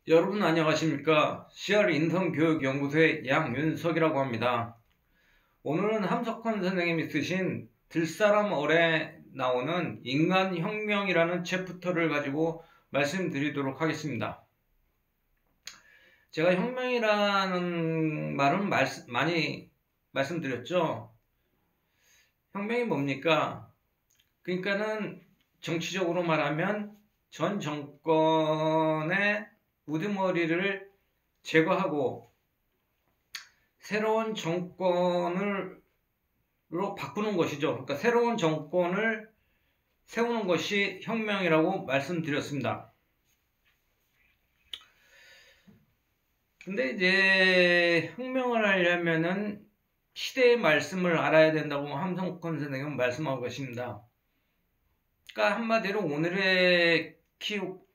여러분 안녕하십니까? CR 인성교육연구소의 양윤석이라고 합니다. 오늘은 함석헌 선생님이 쓰신 들사람 어뢰에 나오는 인간혁명이라는 챕터를 가지고 말씀드리도록 하겠습니다. 제가 혁명이라는 말은 많이 말씀드렸죠. 혁명이 뭡니까? 그러니까는 정치적으로 말하면 전 정권의 우두머리를 제거하고 새로운 정권으로 바꾸는 것이죠. 그러니까 새로운 정권을 세우는 것이 혁명이라고 말씀드렸습니다. 근데 이제 혁명을 하려면은 시대의 말씀을 알아야 된다고 함석헌 선생님은 말씀하고 계십니다. 그러니까 한마디로 오늘의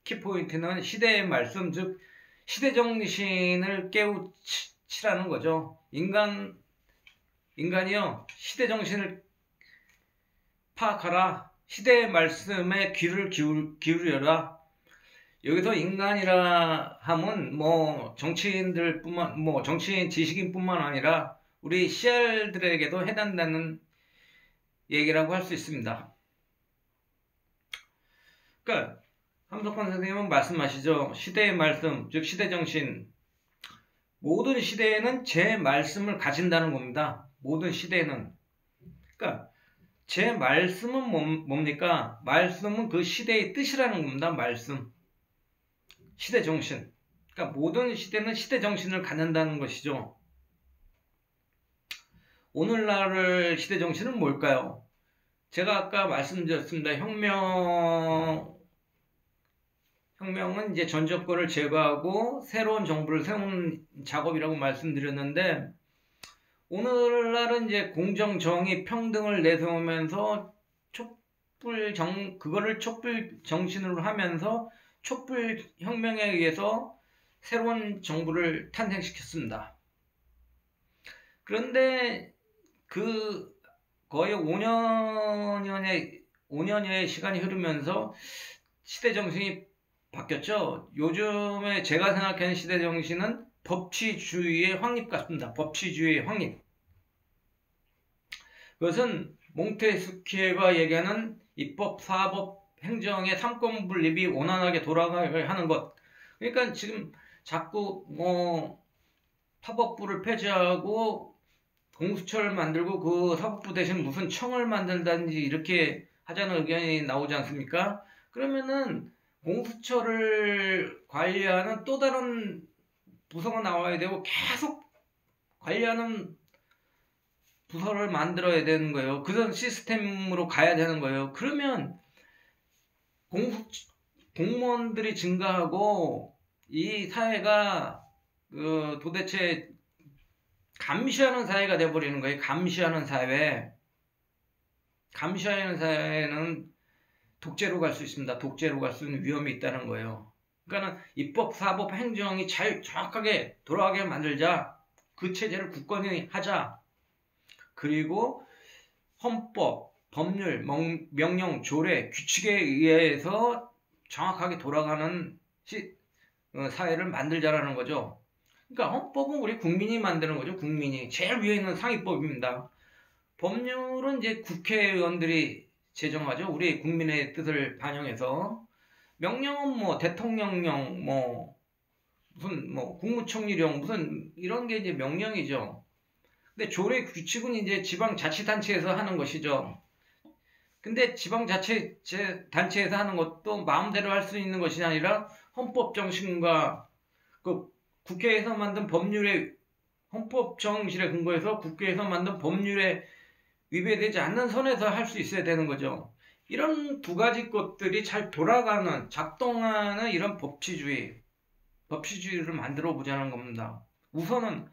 키포인트는 시대의 말씀, 즉 시대정신을 깨우치라는 거죠. 인간이요, 시대정신을 파악하라. 시대의 말씀에 귀를 기울여라. 여기서 인간이라 함은 정치인 지식인뿐만 아니라 우리 CR들에게도 해당되는 얘기라고 할 수 있습니다. 그러니까 함석헌 선생님은 말씀하시죠. 시대의 말씀, 즉 시대정신. 모든 시대에는 제 말씀을 가진다는 겁니다. 모든 시대에는. 그러니까 제 말씀은 뭡니까? 말씀은 그 시대의 뜻이라는 겁니다. 말씀. 시대정신. 그러니까 모든 시대는 시대정신을 갖는다는 것이죠. 오늘날 시대정신은 뭘까요? 제가 아까 말씀드렸습니다. 혁명은 이제 전 정권을 제거하고 새로운 정부를 세우는 작업이라고 말씀드렸는데, 오늘날은 이제 공정, 정의, 평등을 내세우면서 그거를 촛불 정신으로 하면서 촛불 혁명에 의해서 새로운 정부를 탄생시켰습니다. 그런데 거의 5년여의 시간이 흐르면서 시대정신이 바뀌었죠. 요즘에 제가 생각하는 시대정신은 법치주의의 확립 같습니다. 법치주의의 확립. 그것은 몽테스키에가 얘기하는 입법, 사법, 행정의 삼권 분립이 원활하게 돌아가게 하는 것. 그러니까 지금 자꾸 사법부를 폐지하고 공수처를 만들고 그 사법부 대신 무슨 청을 만들다든지 이렇게 하자는 의견이 나오지 않습니까? 그러면은 공수처를 관리하는 또 다른 부서가 나와야 되고 계속 관리하는 부서를 만들어야 되는 거예요. 그런 시스템으로 가야 되는 거예요. 그러면 공무원들이 증가하고 이 사회가 도대체 감시하는 사회가 돼버리는 거예요. 감시하는 사회. 감시하는 사회는 독재로 갈 수 있습니다. 독재로 갈 수 있는 위험이 있다는 거예요. 그러니까 입법, 사법, 행정이 정확하게 돌아가게 만들자. 그 체제를 굳건히 하자. 그리고 헌법, 법률, 명령, 조례, 규칙에 의해서 정확하게 돌아가는 사회를 만들자라는 거죠. 그러니까 헌법은 우리 국민이 만드는 거죠. 국민이. 제일 위에 있는 상위법입니다. 법률은 이제 국회의원들이 제정하죠. 우리 국민의 뜻을 반영해서. 명령은 대통령령, 무슨 국무총리령, 무슨 이런 게 이제 명령이죠. 근데 조례 규칙은 이제 지방자치단체에서 하는 것이죠. 근데 지방자치단체에서 하는 것도 마음대로 할 수 있는 것이 아니라 헌법 정신과 그 국회에서 만든 헌법 정신에 근거해서 국회에서 만든 법률에 위배되지 않는 선에서 할 수 있어야 되는 거죠. 이런 두 가지 것들이 잘 돌아가는, 작동하는 이런 법치주의를 만들어 보자는 겁니다. 우선은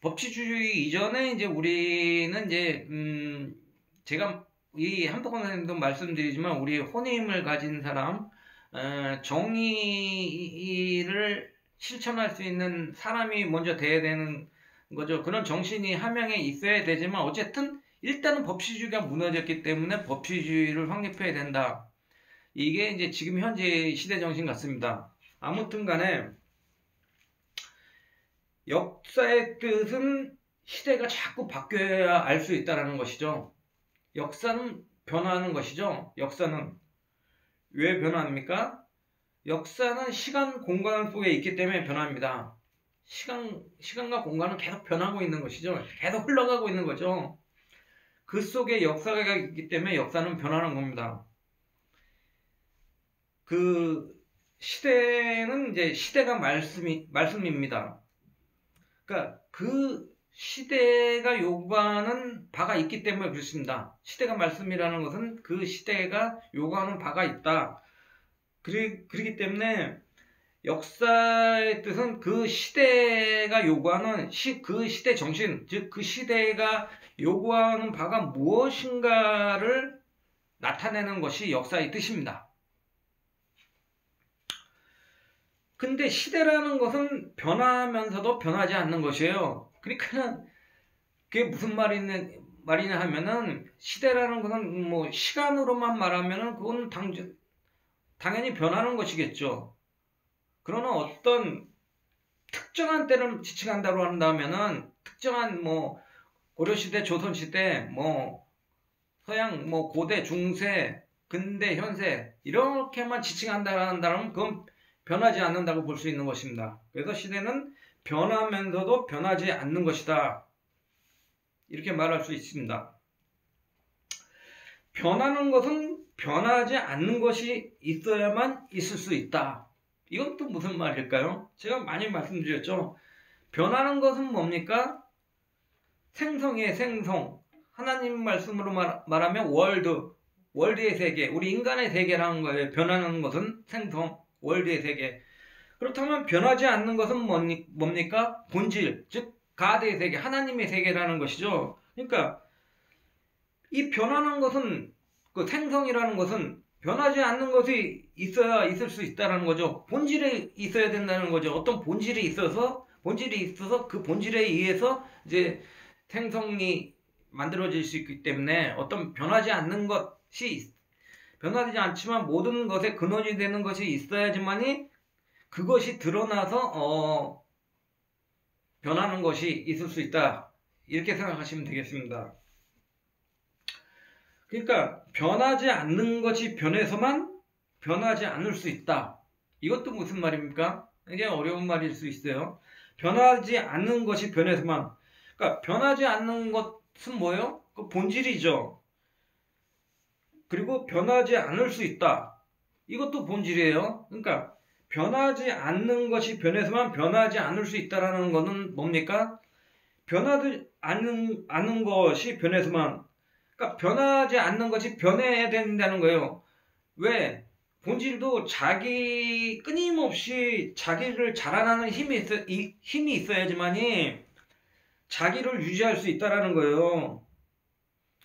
법치주의 이전에 이제 우리는 이제 제가 이 함석헌 선생님도 말씀드리지만 우리 혼임을 가진 사람, 정의를 실천할 수 있는 사람이 먼저 돼야 되는 거죠. 그런 정신이 함양에 있어야 되지만 어쨌든 일단은 법치주의가 무너졌기 때문에 법치주의를 확립해야 된다. 이게 이제 지금 현재 시대 정신 같습니다. 아무튼 간에 역사의 뜻은 시대가 자꾸 바뀌어야 알 수 있다는 것이죠. 역사는 변화하는 것이죠. 역사는 왜 변화합니까? 역사는 시간, 공간 속에 있기 때문에 변합니다. 시간과 공간은 계속 변하고 있는 것이죠. 계속 흘러가고 있는 거죠. 그 속에 역사가 있기 때문에 역사는 변하는 겁니다. 그 시대는 이제 시대가 말씀입니다. 그러니까 그 시대가 요구하는 바가 있기 때문에 그렇습니다. 시대가 말씀이라는 것은 그 시대가 요구하는 바가 있다. 그렇기 때문에 역사의 뜻은 그 시대가 요구하는 그 시대 정신, 즉 그 시대가 요구하는 바가 무엇인가를 나타내는 것이 역사의 뜻입니다. 근데 시대라는 것은 변하면서도 변하지 않는 것이에요. 그러니까 그게 무슨 말이냐 하면은 시대라는 것은 뭐 시간으로만 말하면은 그건 당연히 변하는 것이겠죠. 그러나 어떤 특정한 때를 지칭한다고 한다면은 특정한 뭐 고려시대, 조선시대, 뭐 서양, 뭐 고대, 중세, 근대, 현세 이렇게만 지칭한다면 그건 변하지 않는다고 볼 수 있는 것입니다. 그래서 시대는 변하면서도 변하지 않는 것이다. 이렇게 말할 수 있습니다. 변하는 것은 변하지 않는 것이 있어야만 있을 수 있다. 이건 또 무슨 말일까요? 제가 많이 말씀드렸죠. 변하는 것은 뭡니까? 생성이에요, 생성. 하나님 말씀으로 말하면 월드의 세계, 우리 인간의 세계라는 거예요. 변하는 것은 생성, 월드의 세계. 그렇다면 변하지 않는 것은 뭡니까? 본질, 즉 가드의 세계, 하나님의 세계라는 것이죠. 그러니까 이 변하는 것은, 그 생성이라는 것은 변하지 않는 것이 있어야 있을 수 있다는 거죠. 본질에 있어야 된다는 거죠. 어떤 본질이 있어서 그 본질에 의해서 이제 생성이 만들어질 수 있기 때문에 어떤 변하지 않지만 모든 것의 근원이 되는 것이 있어야지만이 그것이 드러나서 변하는 것이 있을 수 있다. 이렇게 생각하시면 되겠습니다. 그러니까 변하지 않는 것이 변해서만 변하지 않을 수 있다. 이것도 무슨 말입니까? 굉장히 어려운 말일 수 있어요. 변하지 않는 것이 변해서만. 그러니까 변하지 않는 것은 뭐예요? 그 본질이죠. 그리고 변하지 않을 수 있다. 이것도 본질이에요. 그러니까 변하지 않는 것이 변해서만 변하지 않을 수 있다라는 것은 뭡니까? 변하지 않는 것이 변해서만. 그러니까 변하지 않는 것이 변해야 된다는 거예요. 왜? 본질도 끊임없이 자기를 자라나는 힘이 있어야지만이 자기를 유지할 수 있다라는 거예요.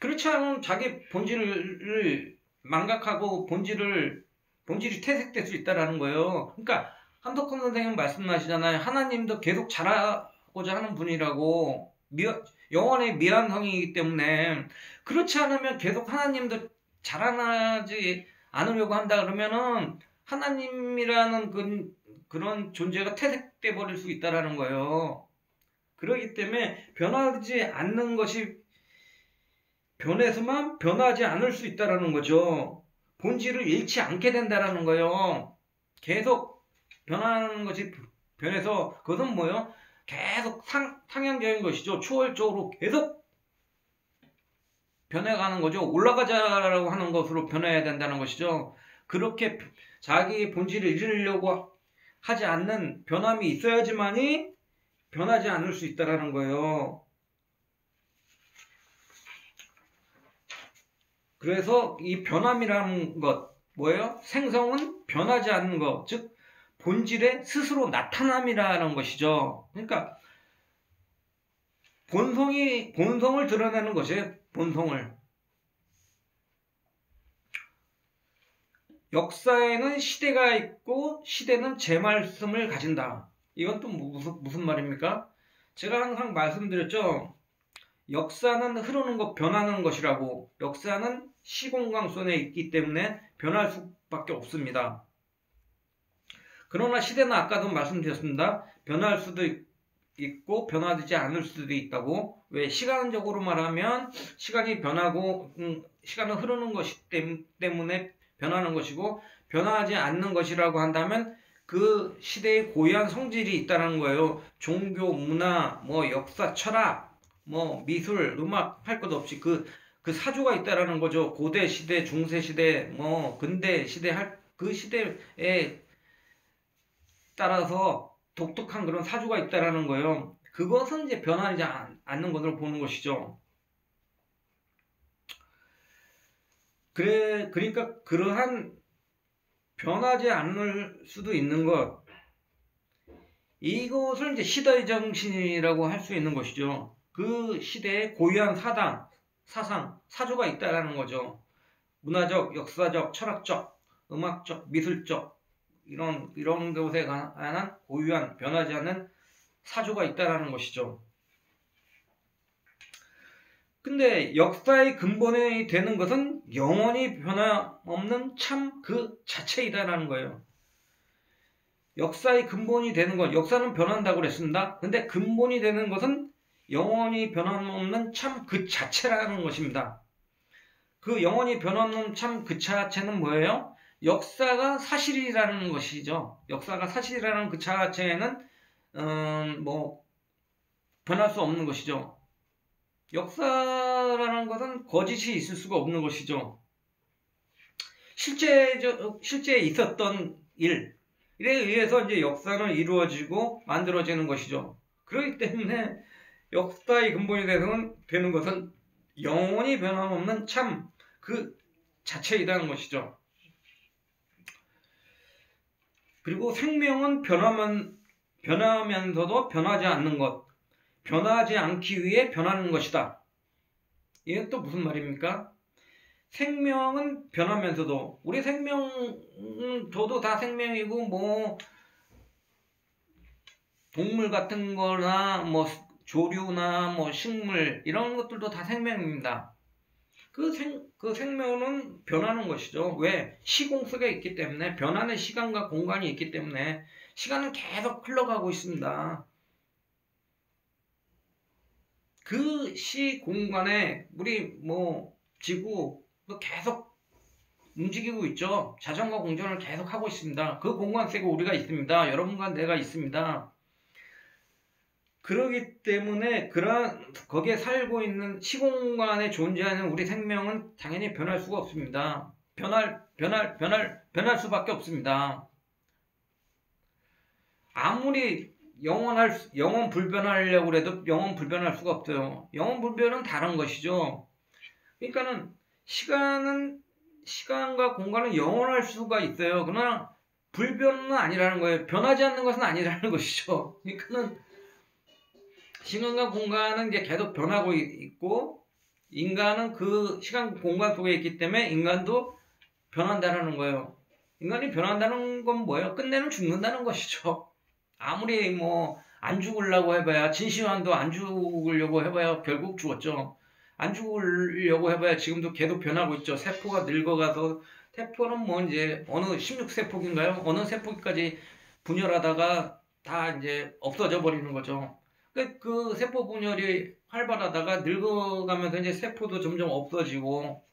그렇지 않으면 자기 본질을 망각하고 본질이 퇴색될 수 있다라는 거예요. 그러니까 한덕헌 선생님 말씀하시잖아요. 하나님도 계속 자라고자 하는 분이라고. 영원의 미완성이기 때문에 그렇지 않으면 계속 하나님도 자라나지 않으려고 한다 그러면은 하나님이라는 그런 존재가 퇴색돼 버릴 수 있다라는 거예요. 그렇기 때문에 변하지 않는 것이 변해서만 변하지 않을 수 있다라는 거죠. 본질을 잃지 않게 된다라는 거예요. 계속 변하는 것이 변해서 그것은 뭐예요? 계속 상향적인 것이죠. 초월적으로 계속 변해가는 거죠. 올라가자라고 하는 것으로 변해야 된다는 것이죠. 그렇게 자기 본질을 잃으려고 하지 않는 변함이 있어야지만이 변하지 않을 수 있다라는 거예요. 그래서 이 변함이라는 것, 뭐예요? 생성은 변하지 않는 것, 즉 본질의 스스로 나타남이라는 것이죠. 그러니까 본성을 드러내는 것이에요. 본성을. 역사에는 시대가 있고 시대는 제 말씀을 가진다. 이건 또 무슨 말입니까? 제가 항상 말씀드렸죠. 역사는 흐르는 것, 변하는 것이라고. 역사는 시공간 속에 있기 때문에 변할 수밖에 없습니다. 그러나 시대는 아까도 말씀드렸습니다. 변할 수도 있고 변하지 않을 수도 있다고. 왜? 시간적으로 말하면 시간이 변하고 시간은 흐르는 것이 때문에 변하는 것이고, 변하지 않는 것이라고 한다면 그 시대의 고유한 성질이 있다는 거예요. 종교, 문화, 뭐 역사, 철학, 뭐 미술, 음악 할 것 없이 그 사조가 있다라는 거죠. 고대 시대, 중세 시대, 뭐 근대 시대 그 시대에 따라서 독특한 그런 사조가 있다라는 거예요. 그것은 이제 변하지 않는 것으로 보는 것이죠. 그러니까 그러한 변하지 않을 수도 있는 것, 이것을 이제 시대의 정신이라고 할 수 있는 것이죠. 그 시대의 고유한 사상, 사조가 있다라는 거죠. 문화적, 역사적, 철학적, 음악적, 미술적, 이런 것에 관한 고유한 변하지 않는 사조가 있다라는 것이죠. 근데 역사의 근본이 되는 것은 영원히 변함없는 참 그 자체이다라는 거예요. 역사의 근본이 되는 것, 역사는 변한다고 그랬습니다. 근데 근본이 되는 것은 영원히 변함없는 참 그 자체라는 것입니다. 그 영원히 변함없는 참 그 자체는 뭐예요? 역사가 사실이라는 것이죠. 역사가 사실이라는 그 자체는 뭐 변할 수 없는 것이죠. 역사라는 것은 거짓이 있을 수가 없는 것이죠. 실제 있었던 일에 의해서 이제 역사는 이루어지고 만들어지는 것이죠. 그렇기 때문에 역사의 근본이 되는 것은 영원히 변함없는 참 그 자체이라는 것이죠. 그리고 생명은 변하면서도 변하지 않는 것, 변하지 않기 위해 변하는 것이다. 이게 또 무슨 말입니까? 생명은 변하면서도, 우리 저도 다 생명이고, 뭐 동물 같은 거나 뭐 조류나 뭐 식물 이런 것들도 다 생명입니다. 그 생명은 변하는 것이죠. 왜? 시공 속에 있기 때문에, 변하는 시간과 공간이 있기 때문에 시간은 계속 흘러가고 있습니다. 그 공간에 우리 뭐 지구도 계속 움직이고 있죠. 자전거 공전을 계속 하고 있습니다. 그 공간 속에 우리가 있습니다. 여러분과 내가 있습니다. 그러기 때문에 거기에 살고 있는 시공간에 존재하는 우리 생명은 당연히 변할 수가 없습니다. 변할 수밖에 없습니다. 아무리 영원 불변하려고 해도 영원 불변할 수가 없어요. 영원 불변은 다른 것이죠. 그러니까는 시간과 공간은 영원할 수가 있어요. 그러나 불변은 아니라는 거예요. 변하지 않는 것은 아니라는 것이죠. 그러니까는 시간과 공간은 이제 계속 변하고 있고, 인간은 그 시간 공간 속에 있기 때문에 인간도 변한다는 거예요. 인간이 변한다는 건 뭐예요? 끝내는 죽는다는 것이죠. 아무리 뭐 안 죽으려고 해봐야, 진시황도 안 죽으려고 해봐야 결국 죽었죠. 안 죽으려고 해봐야 지금도 계속 변하고 있죠. 세포가 늙어가서, 세포는 뭐 이제 어느 16세포인가요? 어느 세포까지 분열하다가 다 이제 없어져 버리는 거죠. 그 세포 분열이 활발하다가 늙어가면서 이제 세포도 점점 없어지고,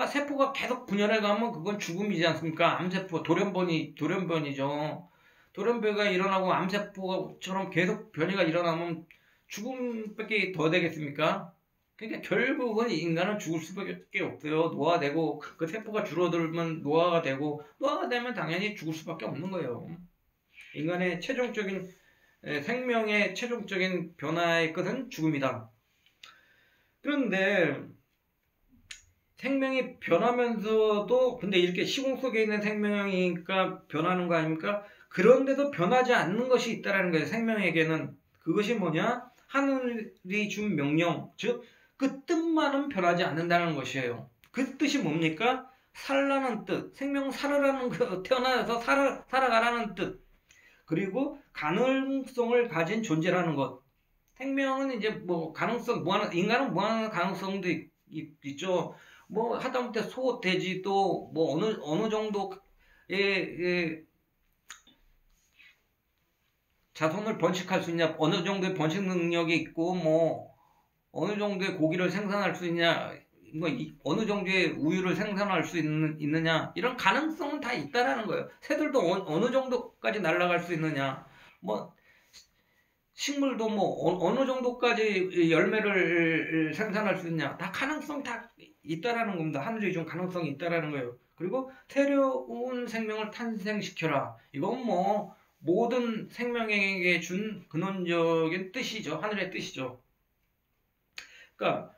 세포가 계속 분열해 가면 그건 죽음이지 않습니까? 암세포, 돌연변이죠. 돌연변이가 일어나고 암세포처럼 계속 변이가 일어나면 죽음밖에 더 되겠습니까? 그러니까 결국은 인간은 죽을 수밖에 없어요. 노화되고, 그 세포가 줄어들면 노화가 되고, 노화가 되면 당연히 죽을 수밖에 없는 거예요. 인간의 생명의 최종적인 변화의 끝은 죽음이다. 그런데 생명이 변하면서도, 근데 이렇게 시공 속에 있는 생명이니까 변하는 거 아닙니까? 그런데도 변하지 않는 것이 있다는 거예요. 생명에게는. 그것이 뭐냐? 하늘이 준 명령, 즉 그 뜻만은 변하지 않는다는 것이에요. 그 뜻이 뭡니까? 살라는 뜻, 생명 살아라는 거, 태어나서 살아가라는 뜻, 그리고 가능성을 가진 존재라는 것. 생명은 이제 뭐 인간은 무한한 가능성도 있죠. 뭐 하다못해 소, 돼지도 뭐 어느 정도의 자손을 번식할 수 있냐, 어느 정도의 번식 능력이 있고, 뭐, 어느 정도의 고기를 생산할 수 있냐, 뭐, 어느 정도의 우유를 생산할 수 있느냐, 이런 가능성은 다 있다라는 거예요. 새들도 어느 정도까지 날아갈 수 있느냐, 뭐, 식물도 뭐, 어느 정도까지 열매를 생산할 수 있냐, 다 가능성 다 있다라는 겁니다. 하늘이 준 가능성이 있다라는 거예요. 그리고 새로운 생명을 탄생시켜라. 이건 뭐, 모든 생명에게 준 근원적인 뜻이죠. 하늘의 뜻이죠. 그러니까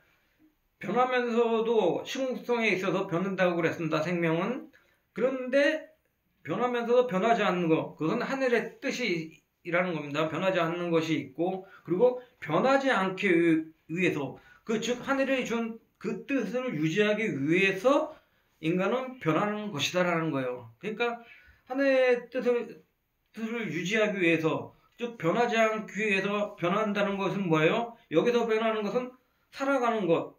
변하면서도 시공성에 있어서 변한다고 그랬습니다. 생명은. 그런데 변하면서도 변하지 않는 것. 그건 하늘의 뜻이라는 겁니다. 변하지 않는 것이 있고, 그리고 변하지 않기 위해서, 즉 하늘이 준 그 뜻을 유지하기 위해서 인간은 변하는 것이다라는 거예요. 그러니까 하늘의 뜻을 유지하기 위해서, 즉 변하지 않기 위해서 변한다는 것은 뭐예요? 여기서 변하는 것은 살아가는 것.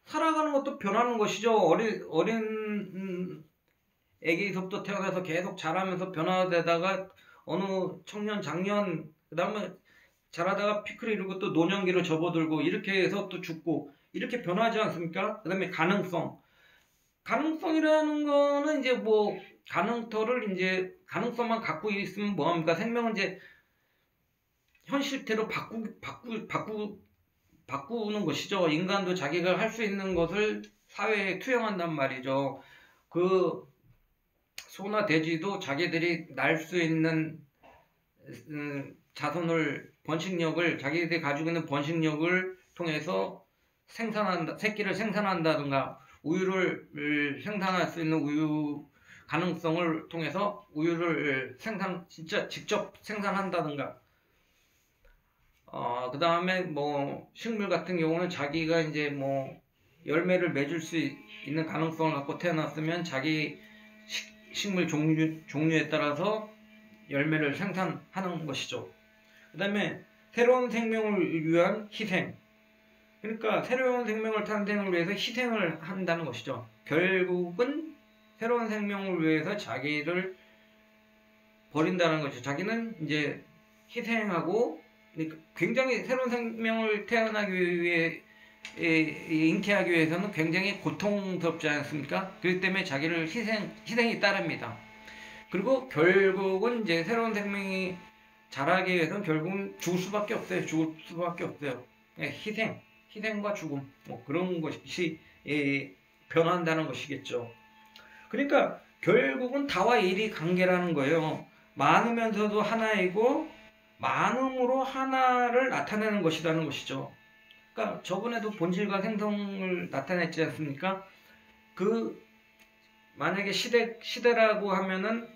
살아가는 것도 변하는 것이죠. 어린 애기서부터 태어나서 계속 자라면서 변화되다가 어느 청년, 장년, 그 다음에 자라다가 피크를 이루고 또 노년기로 접어들고 이렇게 해서 또 죽고 이렇게 변하지 않습니까? 그 다음에 가능성이라는 거는 이제 뭐 가능성만 갖고 있으면 뭐합니까? 생명은 이제 현실태로 바꾸는 것이죠. 인간도 자기가 할 수 있는 것을 사회에 투영한단 말이죠. 그 소나 돼지도 자기들이 날 수 있는 자손을 번식력을 자기들이 가지고 있는 번식력을 통해서 새끼를 생산한다든가 우유를 생산할 수 있는 우유 가능성을 통해서 우유를 진짜 직접 생산한다든가 그 다음에 뭐 식물 같은 경우는 자기가 이제 뭐 열매를 맺을 수 있는 가능성을 갖고 태어났으면 자기 식물 종류에 따라서 열매를 생산하는 것이죠. 그 다음에 새로운 생명을 위한 희생. 그러니까 새로운 생명을 탄생을 위해서 희생을 한다는 것이죠. 결국은 새로운 생명을 위해서 자기를 버린다는 것이죠. 자기는 이제 희생하고 굉장히 새로운 생명을 태어나기 위해 잉태하기 위해서는 굉장히 고통스럽지 않습니까? 그렇기 때문에 자기를 희생이 따릅니다. 그리고 결국은 이제 새로운 생명이 자라기 위해서는 결국은 죽을 수밖에 없어요. 희생과 죽음, 뭐 그런 것이 변한다는 것이겠죠. 그러니까 결국은 다와 일이 관계라는 거예요. 많으면서도 하나이고 많음으로 하나를 나타내는 것이라는 것이죠. 그러니까 저번에도 본질과 생성을 나타냈지 않습니까? 만약에 시대라고 하면은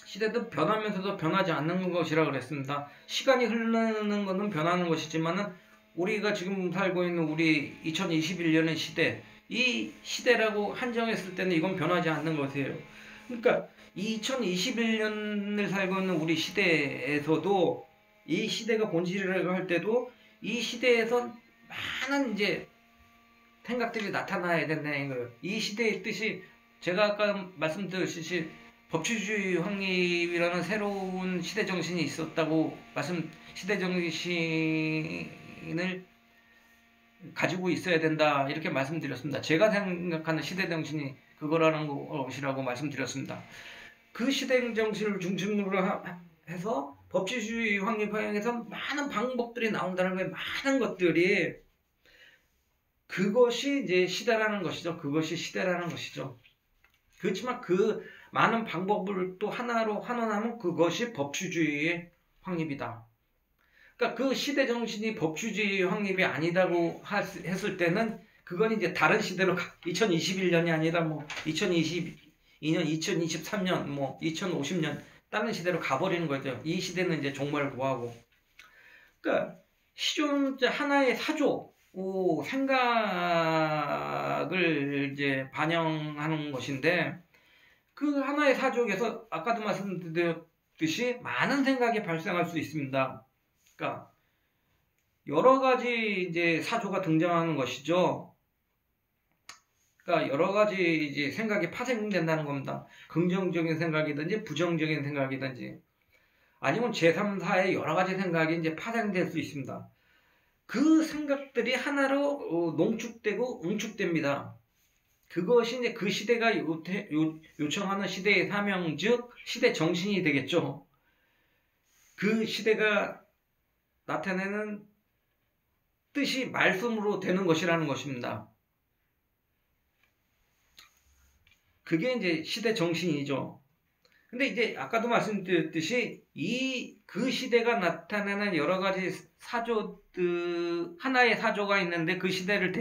시대도 변하면서도 변하지 않는 것이라고 그랬습니다. 시간이 흐르는 것은 변하는 것이지만은 우리가 지금 살고 있는 우리 2021년의 시대, 이 시대라고 한정했을 때는 이건 변하지 않는 것이에요. 그러니까 2021년을 살고 있는 우리 시대에서도 이 시대가 본질이라고 할 때도 이 시대에서 많은 이제 생각들이 나타나야 된다는 거예요. 이 시대의 뜻이 제가 아까 말씀드렸듯이 법치주의 확립이라는 새로운 시대 정신이 있었다고 시대 정신을 가지고 있어야 된다 이렇게 말씀드렸습니다. 제가 생각하는 시대 정신이 그거라는 것이라고 말씀드렸습니다. 그 시대 정신을 중심으로 해서 법치주의 확립에서 많은 방법들이 나온다는 거예요. 많은 것들이 그것이 이제 시대라는 것이죠. 그것이 시대라는 것이죠. 그렇지만 그 많은 방법을 또 하나로 환원하면 그것이 법치주의의 확립이다. 그러니까 그 시대 정신이 법치주의 확립이 아니다고 했을 때는 그건 이제 다른 시대로 2021년이 아니라 뭐 2022년, 2023년, 뭐 2050년 다른 시대로 가버리는 거죠. 이 시대는 이제 종말을 구하고. 그러니까 시존 하나의 사조 생각을 이제 반영하는 것인데 그 하나의 사족에서 아까도 말씀드렸듯이 많은 생각이 발생할 수 있습니다. 그러니까 여러 가지 이제 사조가 등장하는 것이죠. 그러니까 여러 가지 이제 생각이 파생된다는 겁니다. 긍정적인 생각이든지 부정적인 생각이든지. 아니면 제3사의 여러 가지 생각이 이제 파생될 수 있습니다. 그 생각들이 하나로 농축되고 응축됩니다. 그것이 이제 그 시대가 요청하는 시대의 사명, 즉 시대 정신이 되겠죠. 그 시대가 나타내는 뜻이 말씀으로 되는 것이라는 것입니다. 그게 이제 시대 정신이죠. 근데 이제 아까도 말씀드렸듯이 그 시대가 나타내는 여러 가지 사조들, 하나의 사조가 있는데 그 시대를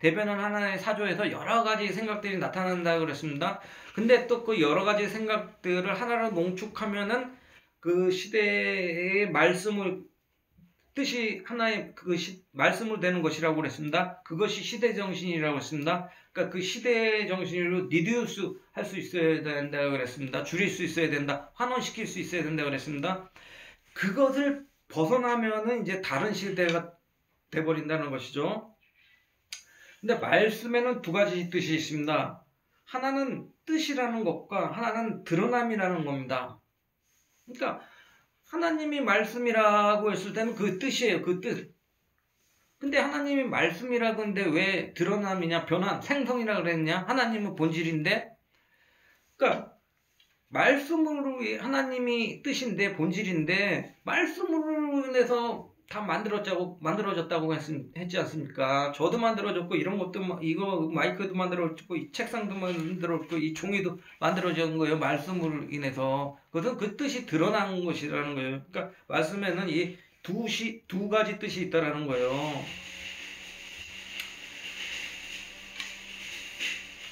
대변하는 하나의 사조에서 여러 가지 생각들이 나타난다고 그랬습니다. 근데 또 그 여러 가지 생각들을 하나로 농축하면은 그 시대의 말씀을 뜻이 하나의 말씀으로 되는 것이라고 그랬습니다. 그것이 시대 정신이라고 했습니다. 그러니까 그 시대 정신으로 리듀스 할 수 있어야 된다고 그랬습니다. 줄일 수 있어야 된다. 환원시킬 수 있어야 된다고 그랬습니다. 그것을 벗어나면은 이제 다른 시대가 돼버린다는 것이죠. 근데 말씀에는 두 가지 뜻이 있습니다. 하나는 뜻이라는 것과 하나는 드러남이라는 겁니다. 그러니까 하나님이 말씀이라고 했을 때는 그 뜻이에요. 그 뜻. 근데 하나님이 말씀이라고 했는데 왜 드러남이냐, 변화, 생성이라고 그랬냐? 하나님은 본질인데. 그러니까 말씀으로 하나님이 뜻인데 본질인데 말씀으로 인해서 다 만들어졌다고 했지 않습니까? 저도 만들어졌고 이런 것도 이거 마이크도 만들어졌고 이 책상도 만들어졌고 이 종이도 만들어진 거예요. 말씀으로 인해서. 그것은 그 뜻이 드러난 것이라는 거예요. 그러니까 말씀에는 이 두 가지 뜻이 있다라는 거예요.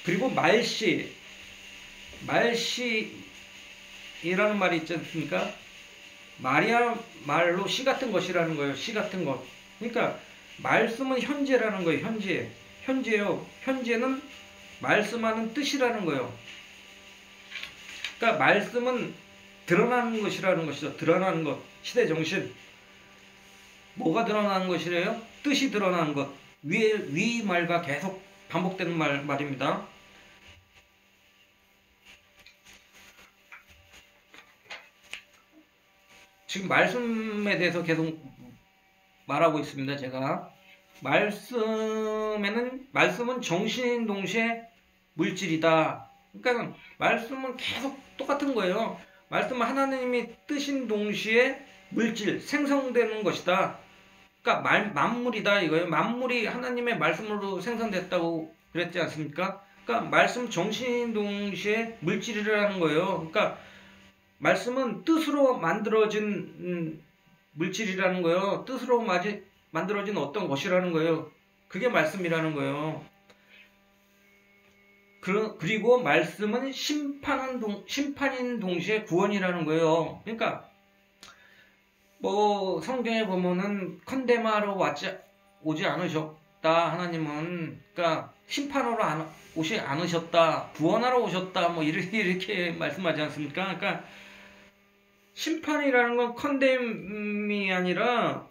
그리고 말씨이라는 말이 있지 않습니까? 말로 시 같은 것이라는 거예요. 시 같은 것. 그러니까 말씀은 현재라는 거예요. 현재요. 현재는 말씀하는 뜻이라는 거예요. 그러니까 말씀은 드러나는 것이라는 것이죠. 드러나는 것. 시대 정신. 뭐가 드러나는 것이래요? 뜻이 드러나는 것. 위 말과 계속 반복되는 말입니다. 지금 말씀에 대해서 계속 말하고 있습니다. 제가 말씀은 정신인 동시에 물질이다. 그러니까 말씀은 계속 똑같은 거예요. 말씀은 하나님이 뜻인 동시에 물질, 생성되는 것이다. 그러니까 만물이다 이거예요. 만물이 하나님의 말씀으로 생성됐다고 그랬지 않습니까? 그러니까 말씀 정신인 동시에 물질이라는 거예요. 그러니까 말씀은 뜻으로 만들어진 물질이라는 거예요. 뜻으로 만들어진 어떤 것이라는 거예요. 그게 말씀이라는 거예요. 그리고 말씀은 심판인 동시에 구원이라는 거예요. 그러니까 뭐 성경에 보면은 컨데마로 오지 않으셨다. 하나님은 그러니까 심판하러 오지 않으셨다. 구원하러 오셨다. 뭐 이렇게 말씀하지 않습니까? 그러니까 심판이라는 건 컨뎀이 아니라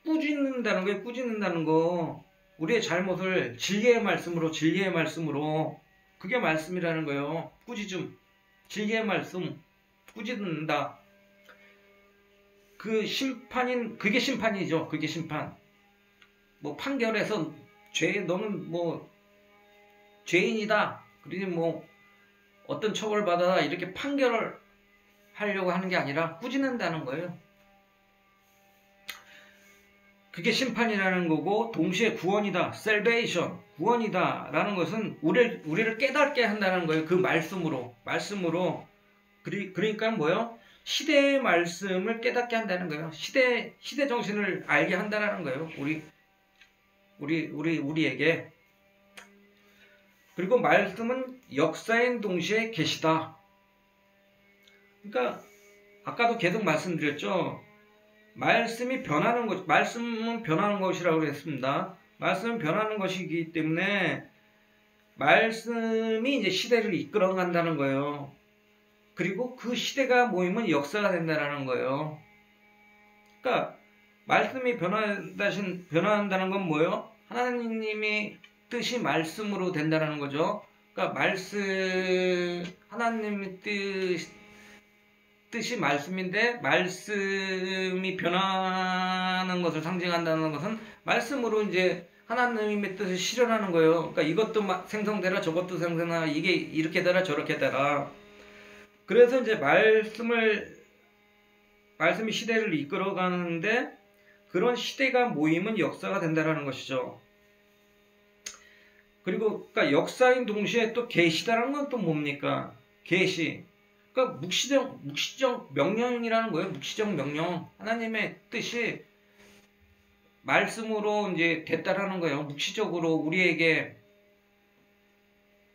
꾸짖는다는 거예요. 꾸짖는다는 거. 우리의 잘못을 진리의 말씀으로 그게 말씀이라는 거예요. 꾸짖음. 진리의 말씀. 꾸짖는다. 그게 심판이죠. 그게 심판. 뭐 판결에서 너는 뭐 죄인이다. 그러니 뭐 어떤 처벌을 받아라 이렇게 판결을 하려고 하는 게 아니라 꾸짖는다는 거예요. 그게 심판이라는 거고 동시에 구원이다. salvation. 구원이다. 라는 것은 우리를 깨닫게 한다는 거예요. 그 말씀으로. 그러니까 뭐요? 시대의 말씀을 깨닫게 한다는 거예요. 시대 정신을 알게 한다는 거예요. 우리에게. 그리고 말씀은 역사인 동시에 계시다. 그러니까 아까도 계속 말씀드렸죠. 말씀은 변하는 것이라고 그랬습니다. 말씀은 변하는 것이기 때문에 말씀이 이제 시대를 이끌어 간다는 거예요. 그리고 그 시대가 모이면 역사가 된다는 거예요. 그러니까 말씀이 변화한다는 건 뭐예요? 하나님의 뜻이 말씀으로 된다는 거죠. 그러니까 하나님의 뜻이 말씀인데 말씀이 변하는 것을 상징한다는 것은 말씀으로 이제 하나님의 뜻을 실현하는 거예요. 그러니까 이것도 생성되라 저것도 생성되라 이게 이렇게 되라 저렇게 되라. 그래서 이제 말씀이 시대를 이끌어가는데 그런 시대가 모이면 역사가 된다는 것이죠. 그리고 그러니까 역사인 동시에 또 계시다라는 건 또 뭡니까? 계시. 그러니까 묵시적 명령이라는 거예요. 묵시적 명령. 하나님의 뜻이 말씀으로 이제 됐다라는 거예요. 묵시적으로 우리에게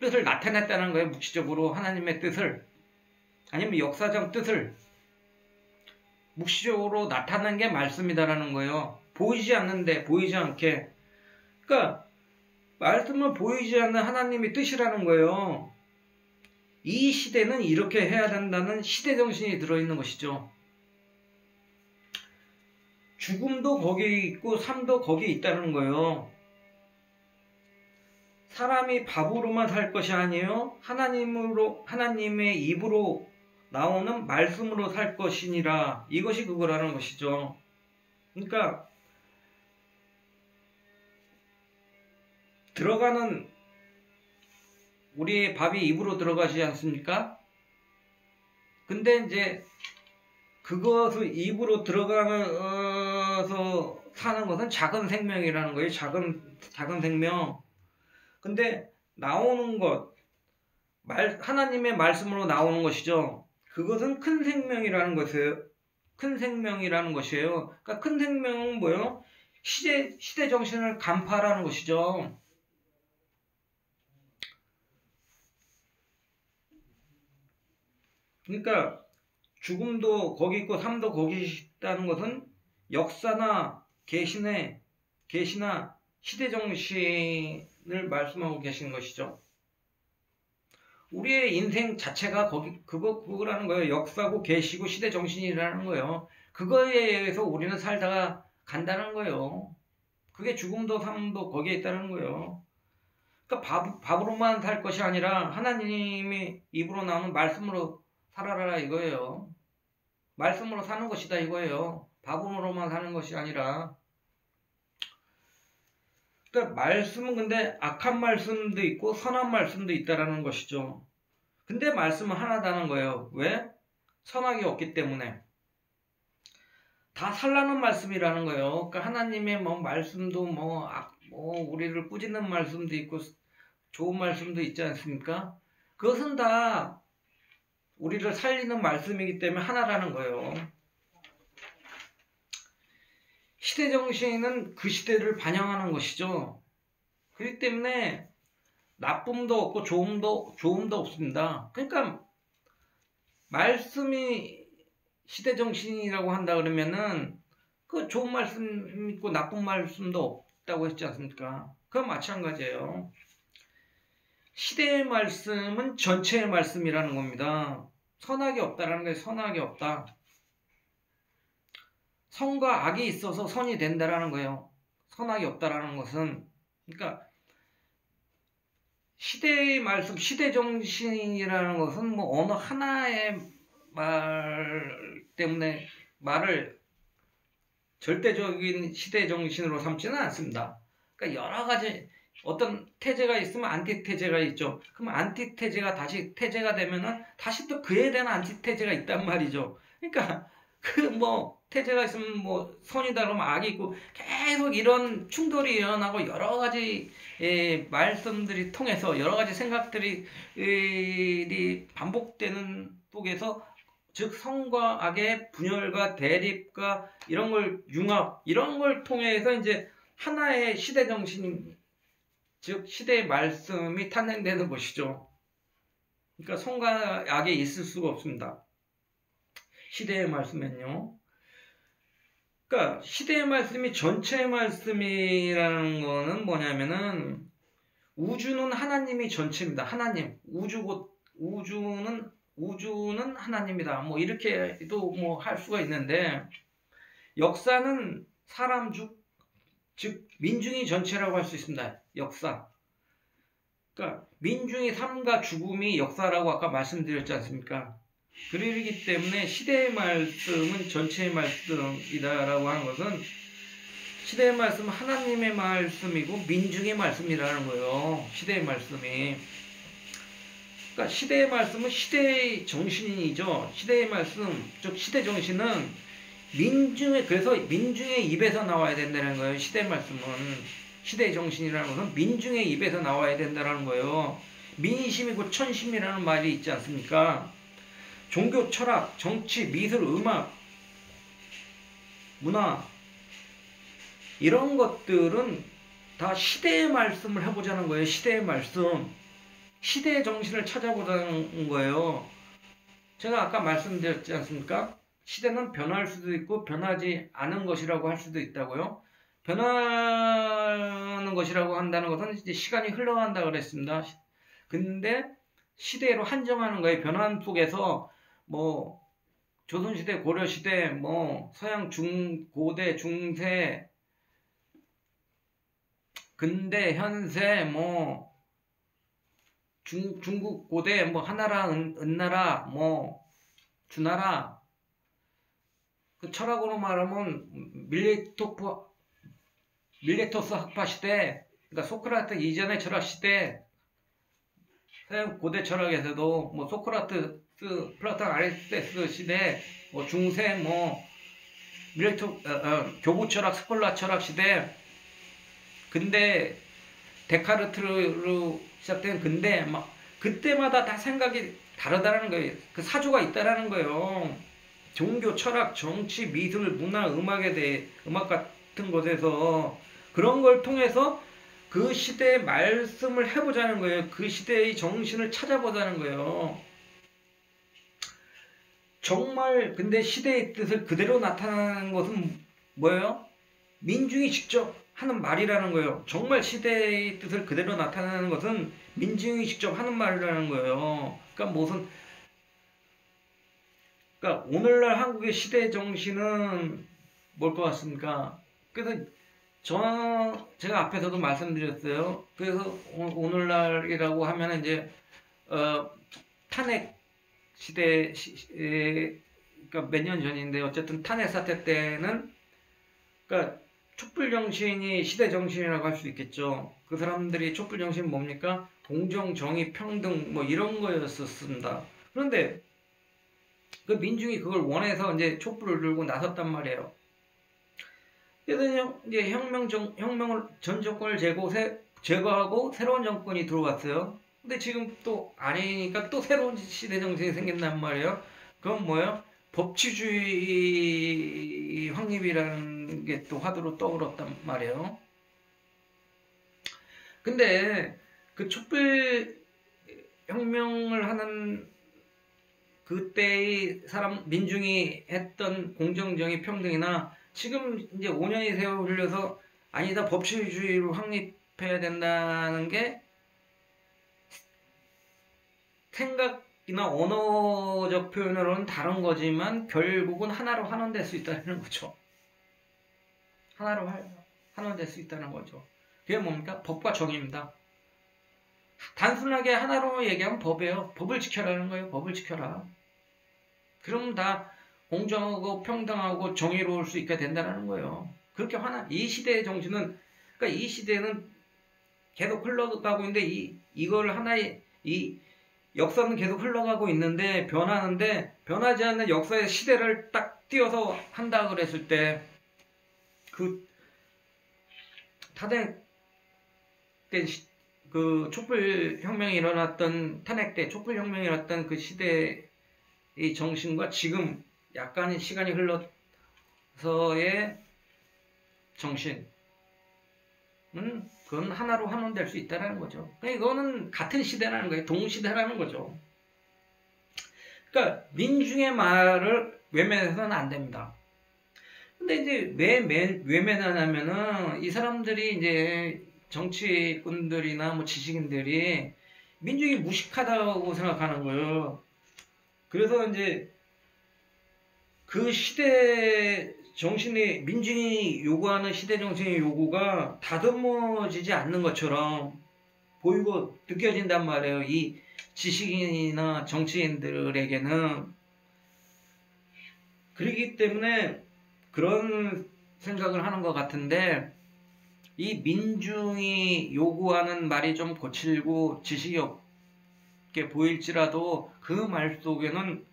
뜻을 나타냈다는 거예요. 묵시적으로 하나님의 뜻을 아니면 역사적 뜻을 묵시적으로 나타낸 게 말씀이다라는 거예요. 보이지 않는데 보이지 않게. 그러니까 말씀은 보이지 않는 하나님의 뜻이라는 거예요. 이 시대는 이렇게 해야 된다는 시대정신이 들어있는 것이죠. 죽음도 거기에 있고 삶도 거기에 있다는 거예요. 사람이 밥으로만 살 것이 아니에요. 하나님의 입으로 나오는 말씀으로 살 것이니라. 이것이 그거라는 것이죠. 그러니까 들어가는 우리의 밥이 입으로 들어가지 않습니까? 근데 이제 그것을 입으로 들어가면서 사는 것은 작은 생명이라는 거예요. 작은 생명. 근데 나오는 것, 하나님의 말씀으로 나오는 것이죠. 그것은 큰 생명이라는 것이에요. 큰 생명이라는 것이에요. 그러니까 큰 생명은 뭐예요? 시대 정신을 간파하라는 것이죠. 그러니까 죽음도 거기 있고 삶도 거기 있다는 것은 역사나 계시나 시대정신을 말씀하고 계신 것이죠. 우리의 인생 자체가 그거라는 거예요. 역사고 계시고 시대정신이라는 거예요. 그거에 의해서 우리는 살다가 간다는 거예요. 그게 죽음도 삶도 거기에 있다는 거예요. 그러니까 밥으로만 살 것이 아니라 하나님의 입으로 나오는 말씀으로 살아라 이거예요. 말씀으로 사는 것이다 이거예요. 밥으로만 사는 것이 아니라. 그러니까 말씀은 근데 악한 말씀도 있고 선한 말씀도 있다라는 것이죠. 근데 말씀은 하나다는 거예요. 왜? 선악이 없기 때문에. 다 살라는 말씀이라는 거예요. 그러니까 하나님의 말씀도 우리를 꾸짖는 말씀도 있고 좋은 말씀도 있지 않습니까? 그것은 다 우리를 살리는 말씀이기 때문에 하나라는 거예요. 시대정신은 그 시대를 반영하는 것이죠. 그렇기 때문에 나쁨도 없고 좋음도 없습니다. 그러니까 말씀이 시대정신이라고 한다 그러면은 그 좋은 말씀 있고 나쁜 말씀도 없다고 했지 않습니까? 그건 마찬가지예요. 시대의 말씀은 전체의 말씀이라는 겁니다. 선악이 없다라는 게 선악이 없다. 선과 악이 있어서 선이 된다라는 거예요. 선악이 없다라는 것은. 그러니까 시대의 말씀, 시대정신이라는 것은 어느 하나의 말 때문에 말을 절대적인 시대정신으로 삼지는 않습니다. 그러니까 여러 가지 어떤 태제가 있으면 안티태제가 있죠. 그럼 안티태제가 다시 태제가 되면은 다시 또 그에 대한 안티태제가 있단 말이죠. 그러니까 태제가 있으면 선이다 그러면 악이 있고 계속 이런 충돌이 일어나고 여러 가지 말씀들이 통해서 여러 가지 생각들이 반복되는 속에서 즉 선과 악의 분열과 대립과 이런 걸 융합 이런 걸 통해서 이제 하나의 시대 정신 즉 시대의 말씀이 탄생되는 것이죠. 그러니까 선과 악이 있을 수가 없습니다. 시대의 말씀은요. 그러니까 시대의 말씀이 전체의 말씀이라는 거는 뭐냐면은 우주는 하나님이 전체입니다. 하나님, 우주는 하나님이다. 이렇게도 할 수가 있는데 역사는 사람 즉 민중이 전체라고 할 수 있습니다. 역사. 그러니까 민중의 삶과 죽음이 역사라고 아까 말씀드렸지 않습니까? 그러기 때문에 시대의 말씀은 전체의 말씀이다라고 하는 것은 시대의 말씀은 하나님의 말씀이고 민중의 말씀이라는 거예요. 시대의 말씀이. 그러니까 시대의 말씀은 시대의 정신이죠. 시대의 말씀, 즉 시대 정신은 그래서 민중의 입에서 나와야 된다는 거예요. 시대의 말씀은. 시대의 정신이라는 것은 민중의 입에서 나와야 된다는 거예요. 민심이고 천심이라는 말이 있지 않습니까? 종교, 철학, 정치, 미술, 음악, 문화 이런 것들은 다 시대의 말씀을 해보자는 거예요. 시대의 말씀. 시대의 정신을 찾아보자는 거예요. 제가 아까 말씀드렸지 않습니까? 시대는 변할 수도 있고 변하지 않은 것이라고 할 수도 있다고요. 변하는 것이라고 한다는 것은 이제 시간이 흘러간다 그랬습니다. 근데 시대로 한정하는 거예요. 변환 속에서 뭐 조선시대, 고려시대, 뭐 서양 고대, 중세, 근대, 현세, 뭐 중국 고대, 뭐 하나라, 은나라, 뭐 주나라. 그 철학으로 말하면 밀레토스 학파 시대, 그러니까 소크라테 이전의 철학 시대, 서양 고대 철학에서도 뭐 소크라테스, 플라톤, 아리스토텔레스 시대, 뭐 중세, 뭐 교부 철학, 스콜라 철학 시대, 근데 데카르트로 시작된 근대, 막 그때마다 다 생각이 다르다는 거예요. 그 사조가 있다라는 거예요. 종교, 철학, 정치, 미술, 문화, 음악 같은 곳에서 그런 걸 통해서 그 시대의 말씀을 해보자는 거예요. 그 시대의 정신을 찾아보자는 거예요. 정말 근데 시대의 뜻을 그대로 나타나는 것은 뭐예요? 민중이 직접 하는 말이라는 거예요. 정말 시대의 뜻을 그대로 나타내는 것은 민중이 직접 하는 말이라는 거예요. 그러니까 오늘날 한국의 시대 정신은 뭘 것 같습니까? 그래서 제가 앞에서도 말씀드렸어요. 그래서 오늘날이라고 하면 이제 탄핵 시대, 그러니까 몇 년 전인데 어쨌든 탄핵 사태 때는 그러니까 촛불 정신이 시대 정신이라고 할 수 있겠죠. 그 사람들이 촛불 정신 뭡니까? 공정, 정의, 평등 뭐 이런 거였었습니다. 그런데 그 민중이 그걸 원해서 이제 촛불을 들고 나섰단 말이에요. 그래서 이제 혁명을 전 정권을 제거하고 새로운 정권이 들어왔어요. 근데 지금 또 아니니까 또 새로운 시대 정신이 생긴단 말이에요. 그건 뭐예요? 법치주의 확립이라는 게 또 화두로 떠올랐단 말이에요. 근데 그 촛불 혁명을 하는 그때의 민중이 했던 공정정의 평등이나 지금 이제 5년이 세월 흘려서 아니다 법치주의로 확립해야 된다는 게 생각이나 언어적 표현으로는 다른 거지만 결국은 하나로 환원될 수 있다는 거죠. 하나로 환원될 수 있다는 거죠. 그게 뭡니까? 법과 정의입니다. 단순하게 하나로 얘기하면 법이에요. 법을 지켜라는 거예요. 법을 지켜라. 그럼 다 공정하고 평등하고 정의로울 수 있게 된다는 거예요. 그렇게 이 시대의 정신은, 그러니까 이 시대는 계속 흘러가고 있는데 이걸 하나의 역사는 계속 흘러가고 있는데 변하는데 변하지 않는 역사의 시대를 딱 띄어서 한다 그랬을 때 그 탄핵 때 그 촛불 혁명이 일어났던 탄핵 때 촛불 혁명이 일어났던 그 시대의 정신과 지금 약간의 시간이 흘러서의 정신 그건 하나로 환원될 수 있다는 거죠. 그러니까 이거는 같은 시대라는 거예요. 동시대라는 거죠. 그러니까 민중의 말을 외면해서는 안 됩니다. 근데 이제 왜 외면하냐면은 이 사람들이 이제 정치꾼들이나 뭐 지식인들이 민중이 무식하다고 생각하는 거예요. 그래서 이제 그 시대 정신이 민중이 요구하는 시대 정신의 요구가 다듬어지지 않는 것처럼 보이고 느껴진단 말이에요. 이 지식인이나 정치인들에게는. 그러기 때문에 그런 생각을 하는 것 같은데, 이 민중이 요구하는 말이 좀 거칠고 지식이 없게 보일지라도 그 말 속에는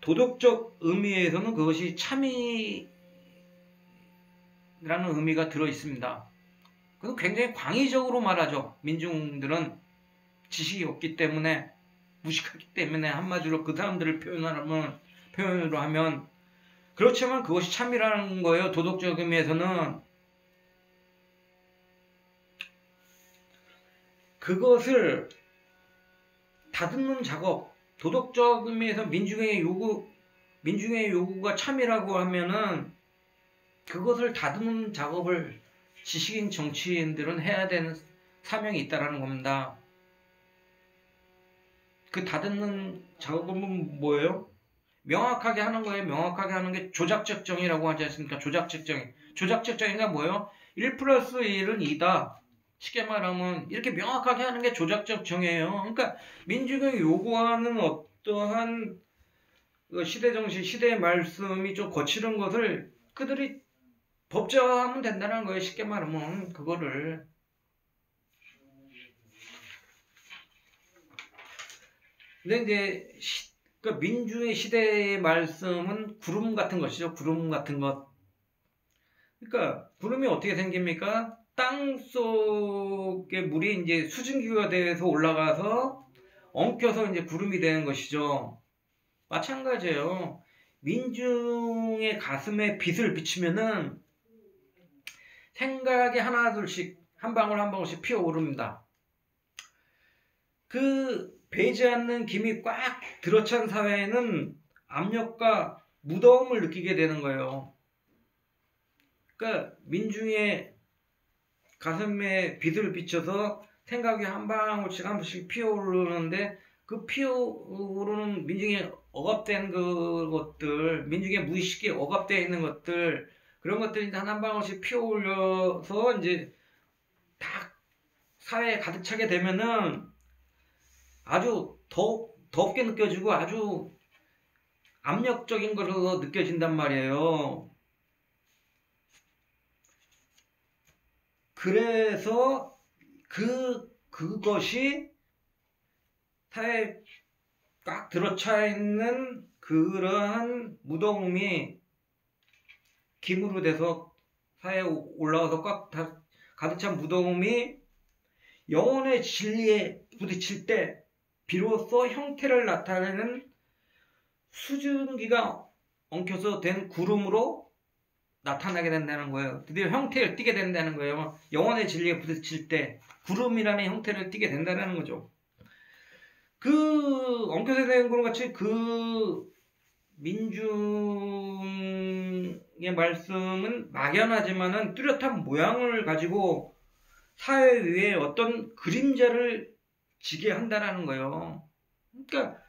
도덕적 의미에서는 그것이 참이라는 의미가 들어 있습니다. 그래서 굉장히 광의적으로 말하죠. 민중들은 지식이 없기 때문에, 무식하기 때문에, 한마디로 그 사람들을 표현으로 하면, 그렇지만 그것이 참이라는 거예요. 도덕적 의미에서는. 그것을 다듬는 작업, 도덕적 의미에서 민중의 요구가 참이라고 하면은 그것을 다듬는 작업을 지식인 정치인들은 해야 되는 사명이 있다라는 겁니다. 그 다듬는 작업은 뭐예요? 명확하게 하는 거예요. 명확하게 하는 게 조작적 정의라고 하지 않습니까? 조작적 정의. 조작적 정의가 뭐예요? 1 플러스 1은 2다. 쉽게 말하면 이렇게 명확하게 하는 게 조작적 정의예요. 그러니까 민중이 요구하는 어떠한 시대 정신, 시대의 말씀이 좀 거칠은 것을 그들이 법제화하면 된다는 거예요. 쉽게 말하면 그거를. 근데 이제 그러니까 민중의 시대의 말씀은 구름 같은 것이죠. 구름 같은 것. 그러니까 구름이 어떻게 생깁니까? 땅 속의 물이 이제 수증기가 돼서 올라가서 엉켜서 이제 구름이 되는 것이죠. 마찬가지예요. 민중의 가슴에 빛을 비치면은 생각이 하나둘씩 한 방울 한 방울씩 피어오릅니다. 그 배지 않는 김이 꽉 들어찬 사회에는 압력과 무더움을 느끼게 되는 거예요. 그러니까 민중의 가슴에 빛을 비춰서 생각이 한 방울씩 한 번씩 피어오르는데, 그 피어오르는 민중의 억압된 것들, 민중의 무의식에 억압되어 있는 것들, 그런 것들이 한 방울씩 피어올려서 이제 다 사회에 가득 차게 되면은 아주 덥게 느껴지고 아주 압력적인 것으로 느껴진단 말이에요. 그래서 그것이 사회에 꽉 들어차 있는 그러한 무더움이 김으로 돼서 사회에 올라와서 꽉 가득 찬 무더움이 영혼의 진리에 부딪힐 때 비로소 형태를 나타내는 수증기가 엉켜서 된 구름으로 나타나게 된다는 거예요. 드디어 형태를 띠게 된다는 거예요. 영혼의 진리에 부딪힐 때 구름이라는 형태를 띠게 된다는 거죠. 그 엉켜서 된 구름같이 그 민중의 말씀은 막연하지만은 뚜렷한 모양을 가지고 사회 위에 어떤 그림자를 지게 한다라는 거예요. 그러니까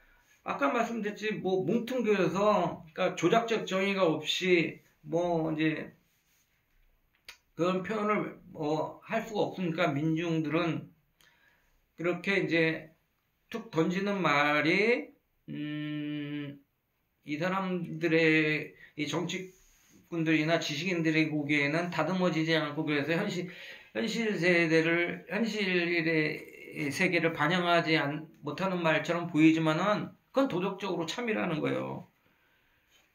아까 말씀드렸지, 뭐 뭉뚱그려서, 그러니까 조작적 정의가 없이 이제 그런 표현을 할 수가 없으니까 민중들은 그렇게 이제 툭 던지는 말이 이 사람들의 이 정치꾼들이나 지식인들이 보기에는 다듬어지지 않고, 그래서 현실의 세계를 반영하지 못하는 말처럼 보이지만은 그건 도덕적으로 참이라는 거예요.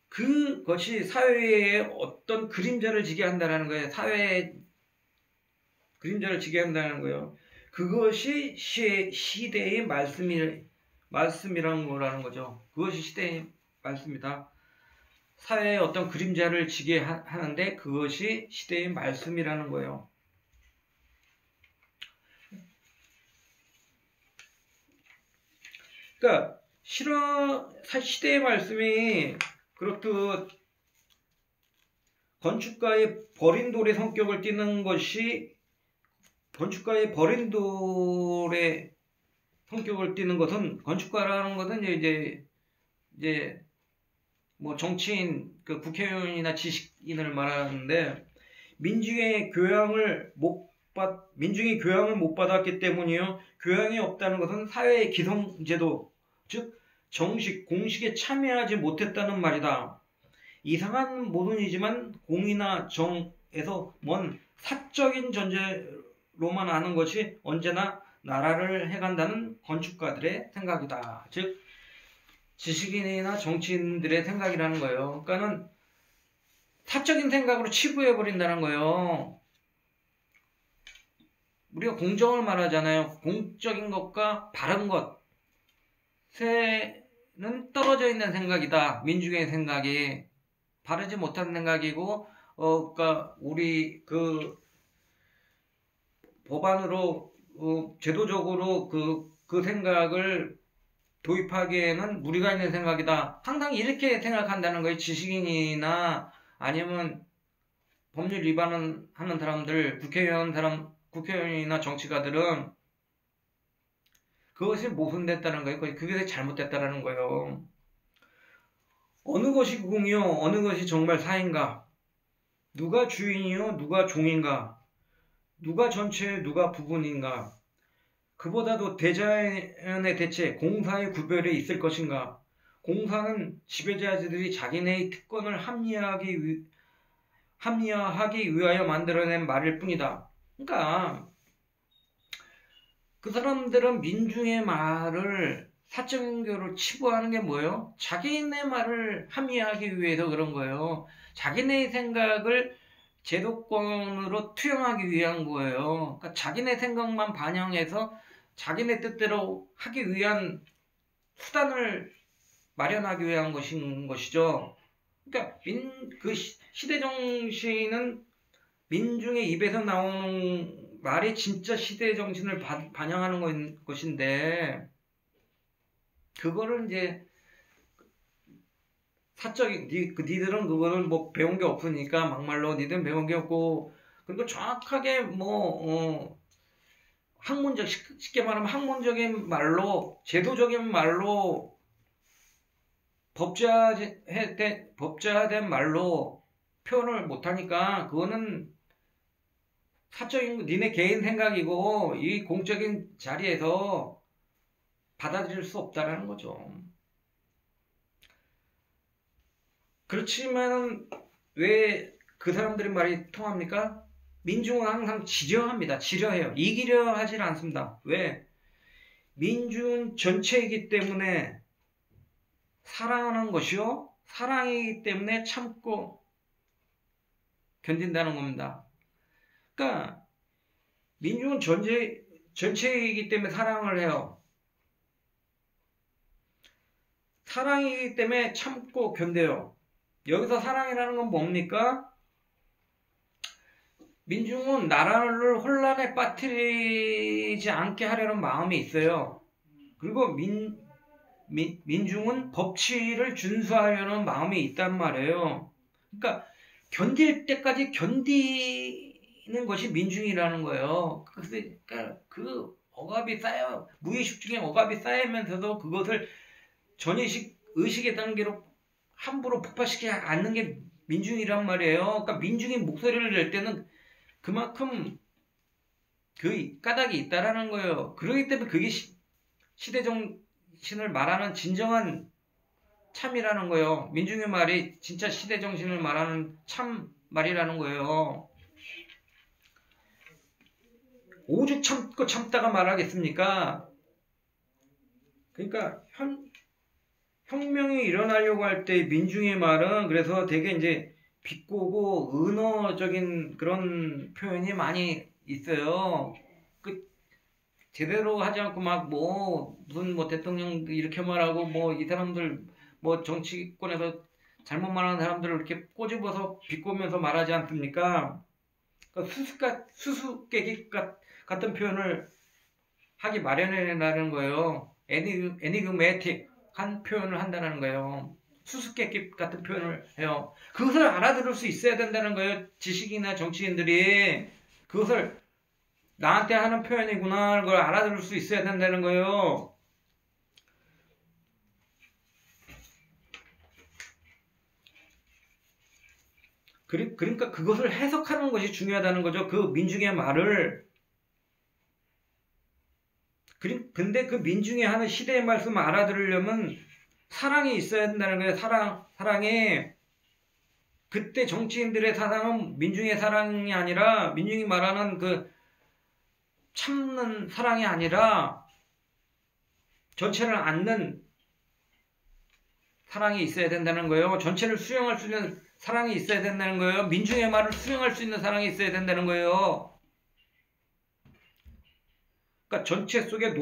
그것이 사회에 어떤 그림자를 지게 한다는 거예요. 사회에 그림자를 지게 한다는 거예요. 그것이 시대의 말씀이라는 거라는 거죠. 그것이 시대의 말씀이다. 사회에 어떤 그림자를 지게 하는데 그것이 시대의 말씀이라는 거예요. 그러니까 시대의 말씀이 그렇듯 건축가의 버린 돌의 성격을 띠는 것이, 건축가의 버린 돌의 성격을 띠는 것은, 건축가라는 것은 이제 뭐 정치인, 그 국회의원이나 지식인을 말하는데, 민중이 교양을 못 받았기 때문이요. 교양이 없다는 것은 사회의 기성제도, 즉 정식, 공식에 참여하지 못했다는 말이다. 이상한 모순이지만 공이나 정에서 먼 사적인 전제로만 아는 것이 언제나 나라를 해간다는 건축가들의 생각이다. 즉 지식인이나 정치인들의 생각이라는 거예요. 그러니까는 사적인 생각으로 치부해 버린다는 거예요. 우리가 공정을 말하잖아요. 공적인 것과 바른 것에는 떨어져 있는 생각이다. 민중의 생각이 바르지 못한 생각이고, 그러니까 우리 그 법안으로 제도적으로 그 생각을 도입하기에는 무리가 있는 생각이다. 항상 이렇게 생각한다는 거예요. 지식인이나 아니면 법률 위반을 하는 사람들, 국회의원이나 정치가들은 그것이 모순됐다는 거예요. 그게 잘못됐다는 거예요. 어느 것이 공이요, 어느 것이 정말 사인가? 누가 주인이요, 누가 종인가? 누가 전체, 누가 부분인가? 그보다도 대자연의 대체, 공사의 구별이 있을 것인가? 공사는 지배자들이 자기네의 특권을 합리화하기 위하여 만들어낸 말일 뿐이다. 그러니까 그 사람들은 민중의 말을 사적인교를 치부하는 게 뭐예요? 자기네 말을 합리화하기 위해서 그런 거예요. 자기네의 생각을 제도권으로 투영하기 위한 거예요. 그러니까 자기네 생각만 반영해서 자기네 뜻대로 하기 위한 수단을 마련하기 위한 것이죠. 그러니까 그 시대 정신은 민중의 입에서 나오는 말이 진짜 시대 정신을 반영하는 것인데, 그거를 이제 사적인 니들은 그거를 뭐 배운 게 없으니까 막말로 니들은 배운 게 없고, 그리고 정확하게 학문적, 쉽게 말하면 학문적인 말로, 제도적인 말로, 법제화된 말로 표현을 못하니까 그거는 사적인 니네 개인 생각이고 이 공적인 자리에서 받아들일 수 없다라는 거죠. 그렇지만 왜 그 사람들의 말이 통합니까? 민중은 항상 지려합니다. 지려해요. 이기려 하질 않습니다. 왜? 민중 전체이기 때문에 사랑하는 것이요, 사랑이기 때문에 참고 견딘다는 겁니다. 그러니까 민중은 전체이기 때문에 사랑을 해요. 사랑이기 때문에 참고 견뎌요. 여기서 사랑이라는 건 뭡니까? 민중은 나라를 혼란에 빠뜨리지 않게 하려는 마음이 있어요. 그리고 민중은 법치를 준수하려는 마음이 있단 말이에요. 그러니까 견딜 때까지 견디는 것이 민중이라는 거예요. 그러니까 그 억압이 쌓여, 무의식 중에 억압이 쌓이면서도 그것을 의식의 단계로 함부로 폭발시키지 않는 게 민중이란 말이에요. 그러니까 민중이 목소리를 낼 때는 그만큼 그 까닭이 있다라는 거예요. 그렇기 때문에 그게 시대 정신을 말하는 진정한 참이라는 거예요. 민중의 말이 진짜 시대 정신을 말하는 참 말이라는 거예요. 오죽 참고 참다가 말하겠습니까? 그러니까 혁명이 일어나려고 할 때 민중의 말은 그래서 되게 이제 비꼬고 은어적인 그런 표현이 많이 있어요. 제대로 하지 않고 막 무슨 대통령 이렇게 말하고 이 사람들 정치권에서 잘못 말하는 사람들을 이렇게 꼬집어서 비꼬면서 말하지 않습니까? 그러니까 수수께끼 같은 표현을 하기 마련이라는 거예요. 애니그매틱한 표현을 한다는 거예요. 수수께끼 같은 표현을 해요. 그것을 알아들을 수 있어야 된다는 거예요. 지식이나 정치인들이 그것을 나한테 하는 표현이구나 걸 알아들을 수 있어야 된다는 거예요. 그러니까 그것을 해석하는 것이 중요하다는 거죠. 그 민중의 말을. 근데 그 민중이 하는 시대의 말씀을 알아들으려면 사랑이 있어야 된다는 거예요. 사랑이. 그때 정치인들의 사랑은 민중의 사랑이 아니라, 민중이 말하는 그 참는 사랑이 아니라 전체를 안는 사랑이 있어야 된다는 거예요. 전체를 수용할 수 있는 사랑이 있어야 된다는 거예요. 민중의 말을 수용할 수 있는 사랑이 있어야 된다는 거예요. 그러니까 전체 속에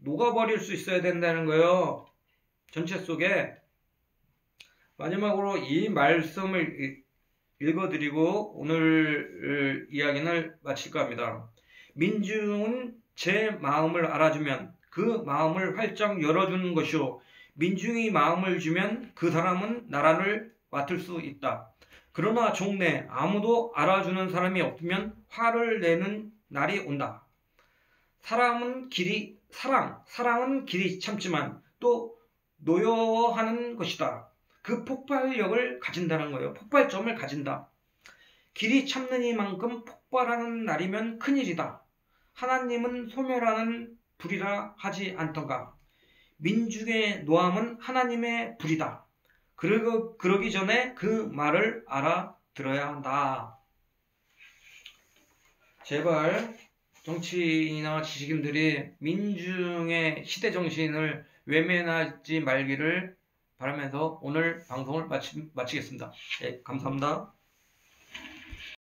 녹아버릴 수 있어야 된다는 거예요. 전체 속에. 마지막으로 이 말씀을 읽어드리고 오늘 이야기를 마칠까 합니다. 민중은 제 마음을 알아주면 그 마음을 활짝 열어주는 것이요. 민중이 마음을 주면 그 사람은 나라를 맡을 수 있다. 그러나 종래 아무도 알아주는 사람이 없으면 화를 내는 날이 온다. 사랑은 길이 참지만 또 노여워하는 것이다. 그 폭발력을 가진다는 거예요. 폭발점을 가진다. 길이 참는 이만큼 폭발하는 날이면 큰일이다. 하나님은 소멸하는 불이라 하지 않던가. 민중의 노함은 하나님의 불이다. 그러기 전에 그 말을 알아들어야 한다. 제발 정치인이나 지식인들이 민중의 시대 정신을 외면하지 말기를 바라면서 오늘 방송을 마치겠습니다. 네, 감사합니다.